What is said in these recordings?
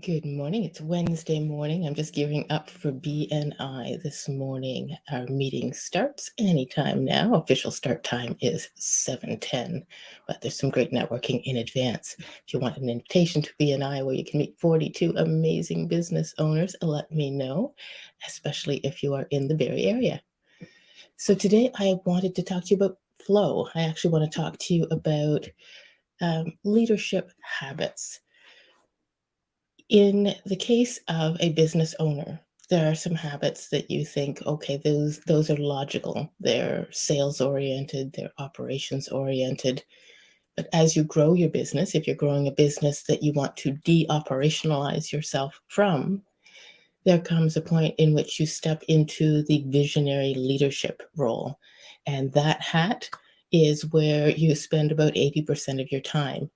Good morning. It's Wednesday morning. I'm just gearing up for BNI this morning. Our meeting starts anytime now. Official start time is 7:10, but there's some great networking in advance. If you want an invitation to BNI where you can meet 42 amazing business owners, let me know, especially if you are in the Barrie area. So today I wanted to talk to you about flow. I actually want to talk to you about leadership habits. In the case of a business owner, there are some habits that you think, okay, those are logical. They're sales oriented, they're operations oriented. But as you grow your business, if you're growing a business that you want to de-operationalize yourself from, there comes a point in which you step into the visionary leadership role. And that hat is where you spend about 80% of your time.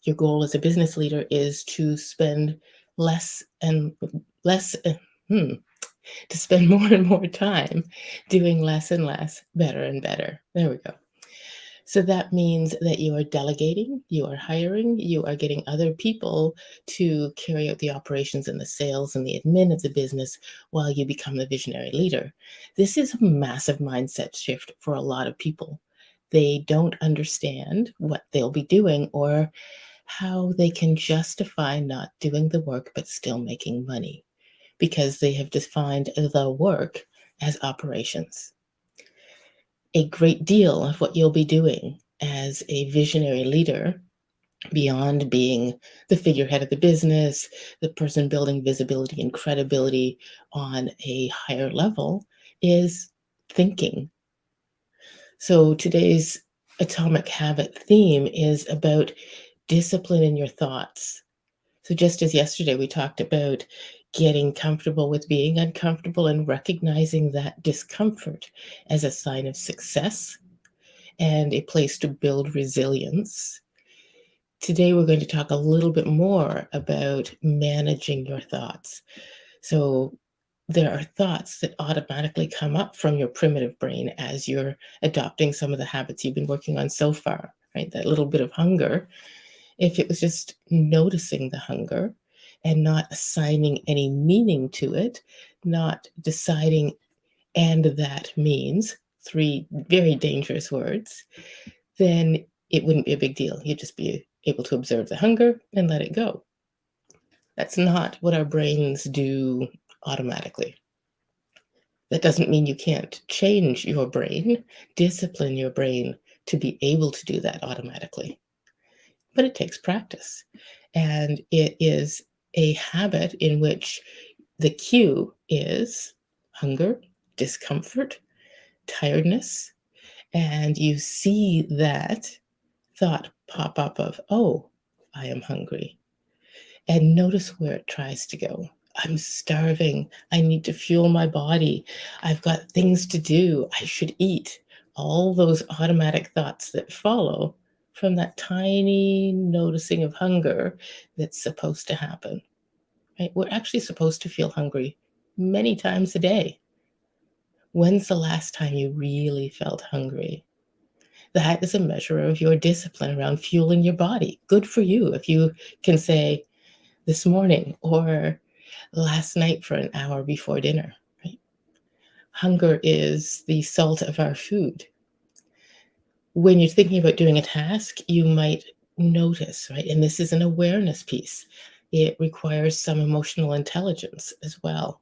Your goal as a business leader is to spend less and less, to spend more and more time doing less and less, better and better. There we go. So that means that you are delegating, you are hiring, you are getting other people to carry out the operations and the sales and the admin of the business while you become the visionary leader. This is a massive mindset shift for a lot of people. They don't understand what they'll be doing or how they can justify not doing the work but still making money because they have defined the work as operations. A great deal of what you'll be doing as a visionary leader, beyond being the figurehead of the business, the person building visibility and credibility on a higher level, is thinking. So today's atomic habit theme is about discipline in your thoughts. So, just as yesterday we talked about getting comfortable with being uncomfortable and recognizing that discomfort as a sign of success and a place to build resilience, today we're going to talk a little bit more about managing your thoughts. So, there are thoughts that automatically come up from your primitive brain as you're adopting some of the habits you've been working on so far, right? That little bit of hunger, if it was just noticing the hunger and not assigning any meaning to it, not deciding, and that means three very dangerous words, then it wouldn't be a big deal. You'd just be able to observe the hunger and let it go. That's not what our brains do automatically. That doesn't mean you can't change your brain, discipline your brain to be able to do that automatically. But it takes practice. And it is a habit in which the cue is hunger, discomfort, tiredness, and you see that thought pop up of, oh, I am hungry. And notice where it tries to go. I'm starving. I need to fuel my body. I've got things to do. I should eat. All those automatic thoughts that follow from that tiny noticing of hunger that's supposed to happen. Right? We're actually supposed to feel hungry many times a day. When's the last time you really felt hungry? That is a measure of your discipline around fueling your body. Good for you if you can say, this morning or last night for an hour before dinner, right? Hunger is the salt of our food. When you're thinking about doing a task, you might notice, right? And this is an awareness piece. It requires some emotional intelligence as well,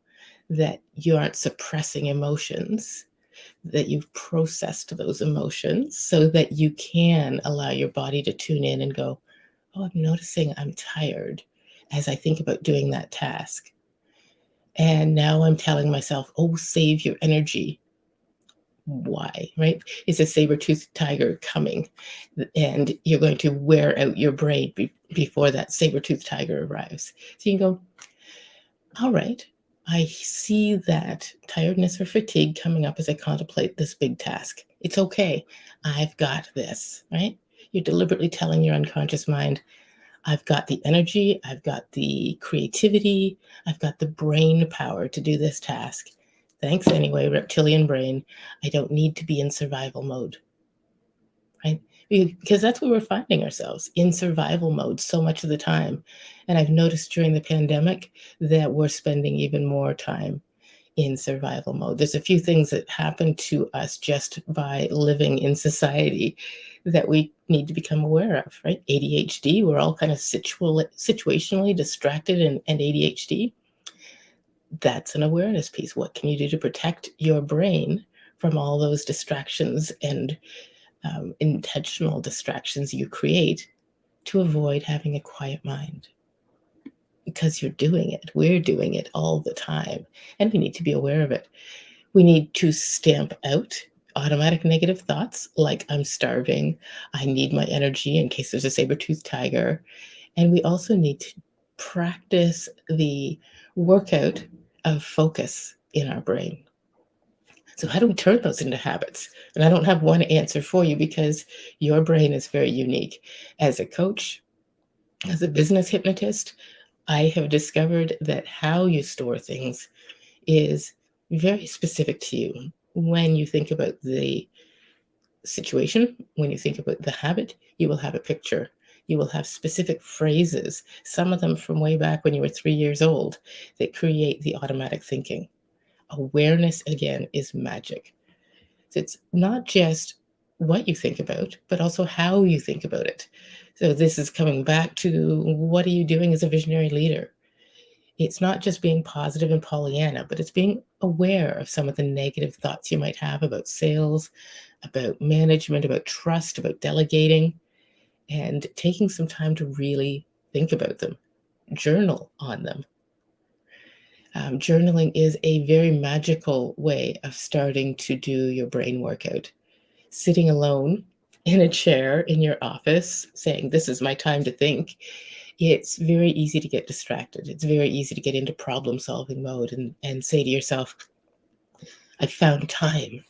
that you aren't suppressing emotions, that you've processed those emotions so that you can allow your body to tune in and go, oh, I'm noticing I'm tired as I think about doing that task. And now I'm telling myself, oh, save your energy. Why, right? Is a saber-toothed tiger coming? And you're going to wear out your brain before that saber-toothed tiger arrives. So you can go, all right, I see that tiredness or fatigue coming up as I contemplate this big task. It's okay. I've got this, right? You're deliberately telling your unconscious mind, I've got the energy, I've got the creativity, I've got the brain power to do this task. Thanks anyway, reptilian brain. I don't need to be in survival mode, right? because that's where we're finding ourselves in survival mode so much of the time. And I've noticed during the pandemic that we're spending even more time in survival mode. There's a few things that happen to us just by living in society that we need to become aware of, right? ADHD, we're all kind of situationally distracted and ADHD. That's an awareness piece. What can you do to protect your brain from all those distractions and intentional distractions you create to avoid having a quiet mind? Because you're doing it. We're doing it all the time, and we need to be aware of it. We need to stamp out automatic negative thoughts like I'm starving, I need my energy in case there's a saber-toothed tiger. And we also need to practice the workout of focus in our brain. So, how do we turn those into habits? And I don't have one answer for you because your brain is very unique. As a coach, as a business hypnotist, I have discovered that how you store things is very specific to you. When you think about the situation, when you think about the habit, you will have a picture. You will have specific phrases, some of them from way back when you were 3 years old, that create the automatic thinking. Awareness, again, is magic. So it's not just what you think about, but also how you think about it. So this is coming back to what are you doing as a visionary leader? It's not just being positive and Pollyanna, but it's being aware of some of the negative thoughts you might have about sales, about management, about trust, about delegating, and taking some time to really think about them, journal on them. Journaling is a very magical way of starting to do your brain workout. Sitting alone in a chair in your office saying, "This is my time to think," it's very easy to get distracted. It's very easy to get into problem solving mode and say to yourself, I found time.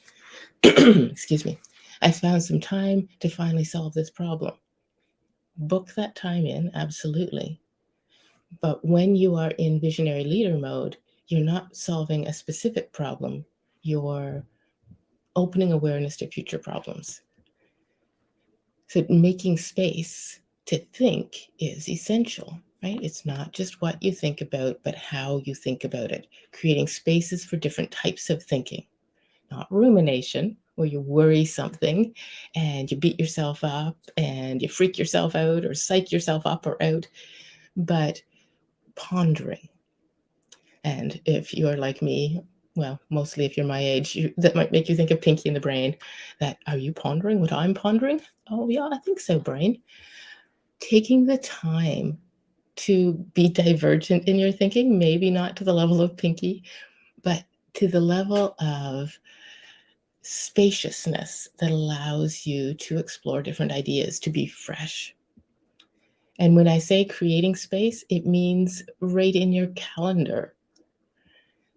Excuse me. I found some time to finally solve this problem. Book that time in, absolutely. But when you are in visionary leader mode, you're not solving a specific problem, you're opening awareness to future problems. So making space to think is essential, right? It's not just what you think about, but how you think about it. Creating spaces for different types of thinking, not rumination, where you worry something and you beat yourself up and you freak yourself out or psych yourself up or out, but pondering. And if you're like me, well, mostly if you're my age, that might make you think of Pinky in the Brain. That, are you pondering what I'm pondering? Oh, yeah, I think so, brain. Taking the time to be divergent in your thinking, maybe not to the level of Pinky, but to the level of spaciousness that allows you to explore different ideas, to be fresh. And when I say creating space, it means right in your calendar.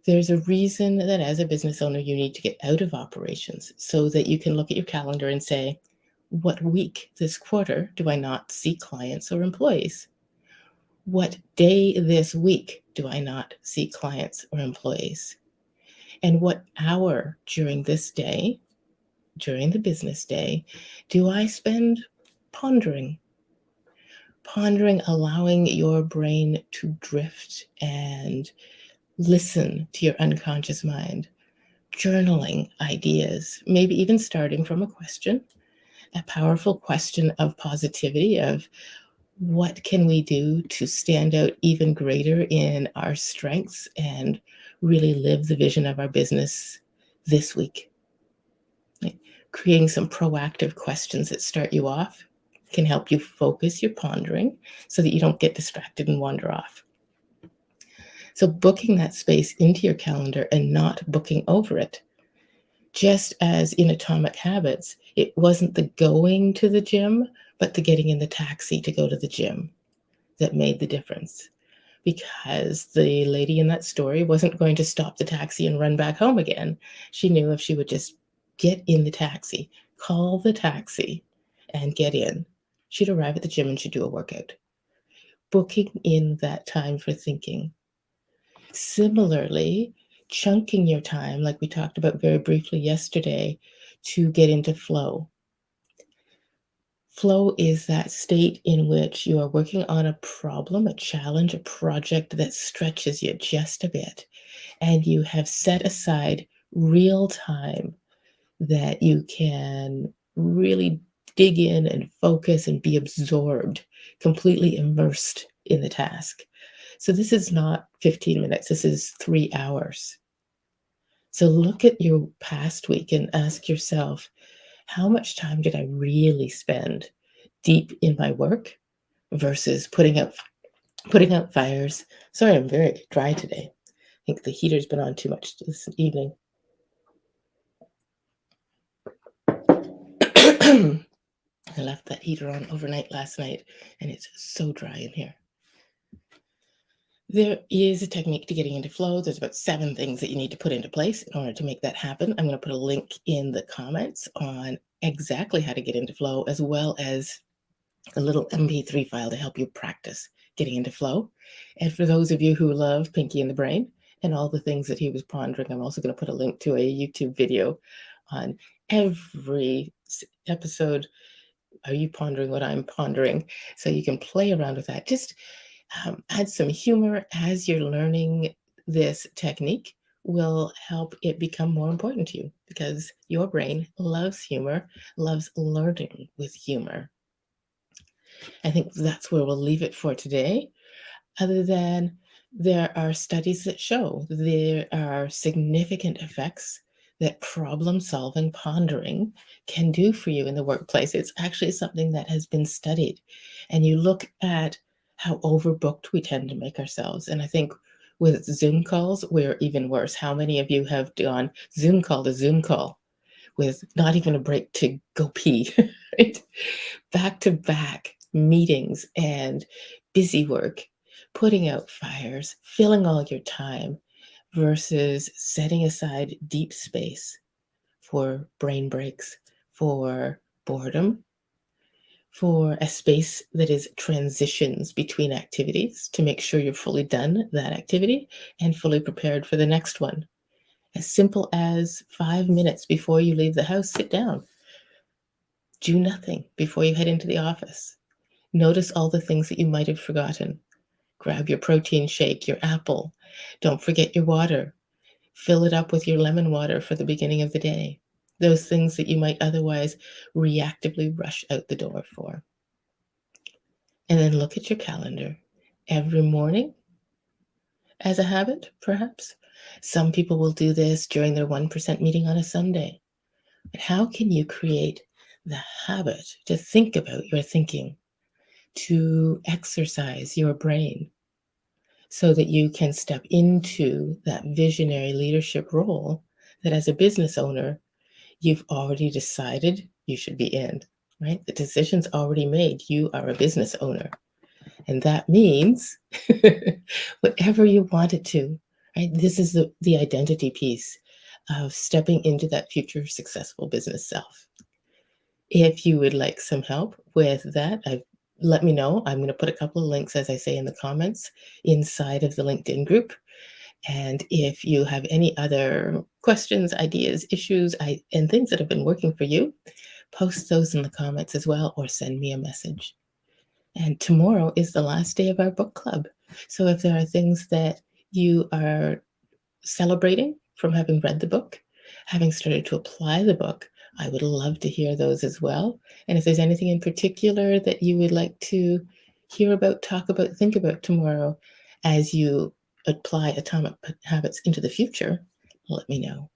There's a reason that as a business owner, you need to get out of operations so that you can look at your calendar and say, what week this quarter do I not see clients or employees? What day this week do I not see clients or employees? And what hour during this day, during the business day, do I spend pondering? Pondering, allowing your brain to drift and listen to your unconscious mind. Journaling ideas, maybe even starting from a question, a powerful question of positivity, of what can we do to stand out even greater in our strengths and really live the vision of our business this week? Like, creating some proactive questions that start you off can help you focus your pondering so that you don't get distracted and wander off. So, booking that space into your calendar and not booking over it. Just as in Atomic Habits, it wasn't the going to the gym, but the getting in the taxi to go to the gym that made the difference. Because the lady in that story wasn't going to stop the taxi and run back home again. She knew if she would just get in the taxi, call the taxi, and get in, she'd arrive at the gym and she'd do a workout. Booking in that time for thinking. Similarly, chunking your time, like we talked about very briefly yesterday, to get into flow. Flow is that state in which you are working on a problem, a challenge, a project that stretches you just a bit, and you have set aside real time that you can really dig in and focus and be absorbed, completely immersed in the task. So this is not 15 minutes, this is 3 hours. So look at your past week and ask yourself, how much time did I really spend deep in my work versus putting out fires? Sorry, I'm very dry today. I think the heater's been on too much this evening. I left that heater on overnight last night, and it's so dry in here. There is a technique to getting into flow. There's about 7 things that you need to put into place in order to make that happen. I'm going to put a link in the comments on exactly how to get into flow, as well as a little MP3 file to help you practice getting into flow. And for those of you who love Pinky and the Brain and all the things that he was pondering, I'm also going to put a link to a YouTube video on every episode. Are you pondering what I'm pondering? So you can play around with that. Just add some humor as you're learning this technique will help it become more important to you because your brain loves humor, loves learning with humor. I think that's where we'll leave it for today, other than there are studies that show there are significant effects that problem solving pondering can do for you in the workplace. It's actually something that has been studied. And you look at how overbooked we tend to make ourselves. And I think with Zoom calls, we're even worse. How many of you have gone Zoom call to Zoom call with not even a break to go pee, right? Back to back meetings and busy work, putting out fires, filling all your time versus setting aside deep space for brain breaks, for boredom, for a space that is transitions between activities to make sure you're fully done that activity and fully prepared for the next one. As simple as 5 minutes before you leave the house, sit down. Do nothing before you head into the office. Notice all the things that you might have forgotten. Grab your protein shake, your apple. Don't forget your water. Fill it up with your lemon water for the beginning of the day. Those things that you might otherwise reactively rush out the door for. And then look at your calendar. Every morning, as a habit, perhaps. Some people will do this during their 1% meeting on a Sunday. But how can you create the habit to think about your thinking, to exercise your brain so that you can step into that visionary leadership role that as a business owner, you've already decided you should be in, right? The decision's already made. You are a business owner. And that means whatever you want it to, right? This is the identity piece of stepping into that future successful business self. If you would like some help with that, let me know. I'm going to put a couple of links, as I say in the comments, inside of the LinkedIn group. And if you have any other questions, ideas, issues, and things that have been working for you, post those in the comments as well, or send me a message. And tomorrow is the last day of our book club. So if there are things that you are celebrating from having read the book, having started to apply the book, I would love to hear those as well. And if there's anything in particular that you would like to hear about, talk about, think about tomorrow as you apply atomic habits into the future, let me know.